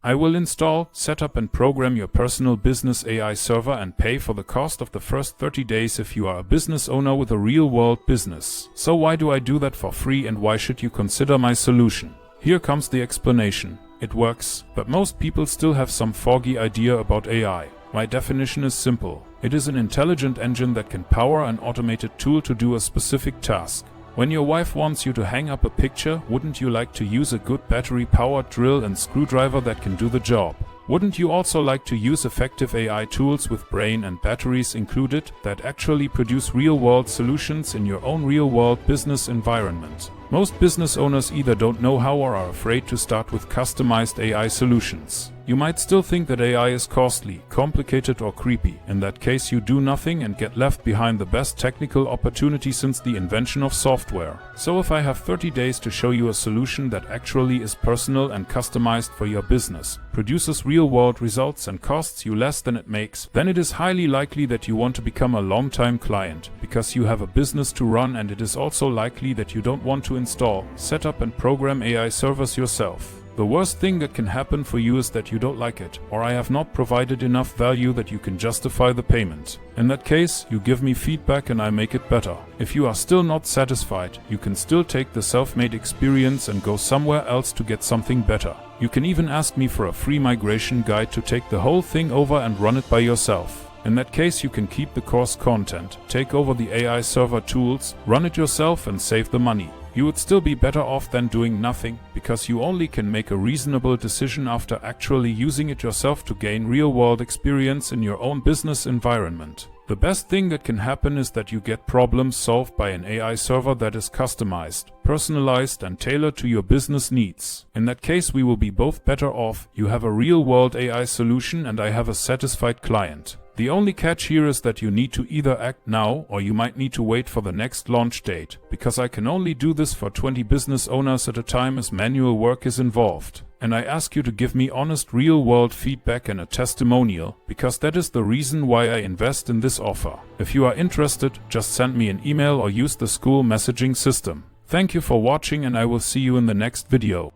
I will install, set up and program your personal business AI server and pay for the cost of the first 30 days if you are a business owner with a real-world business. So why do I do that for free and why should you consider my solution? Here comes the explanation. It works, but most people still have some foggy idea about AI. My definition is simple. It is an intelligent engine that can power an automated tool to do a specific task. When your wife wants you to hang up a picture, wouldn't you like to use a good battery-powered drill and screwdriver that can do the job? Wouldn't you also like to use effective AI tools with brain and batteries included that actually produce real-world solutions in your own real-world business environment? Most business owners either don't know how or are afraid to start with customized AI solutions. You might still think that AI is costly, complicated or creepy. In that case, you do nothing and get left behind the best technical opportunity since the invention of software. So if I have 30 days to show you a solution that actually is personal and customized for your business, produces real-world results and costs you less than it makes, then it is highly likely that you want to become a long-time client, because you have a business to run, and it is also likely that you don't want to install, set up and program AI servers yourself. The worst thing that can happen for you is that you don't like it, or I have not provided enough value that you can justify the payment. In that case, you give me feedback and I make it better. If you are still not satisfied, you can still take the self-made experience and go somewhere else to get something better. You can even ask me for a free migration guide to take the whole thing over and run it by yourself. In that case, you can keep the course content, take over the AI server tools, run it yourself and save the money. You would still be better off than doing nothing, because you only can make a reasonable decision after actually using it yourself to gain real-world experience in your own business environment. The best thing that can happen is that you get problems solved by an AI server that is customized, personalized and tailored to your business needs. In that case, we will be both better off. You have a real-world AI solution and I have a satisfied client. The only catch here is that you need to either act now or you might need to wait for the next launch date, because I can only do this for 20 business owners at a time as manual work is involved. And I ask you to give me honest real-world feedback and a testimonial, because that is the reason why I invest in this offer. If you are interested, just send me an email or use the school messaging system. Thank you for watching and I will see you in the next video.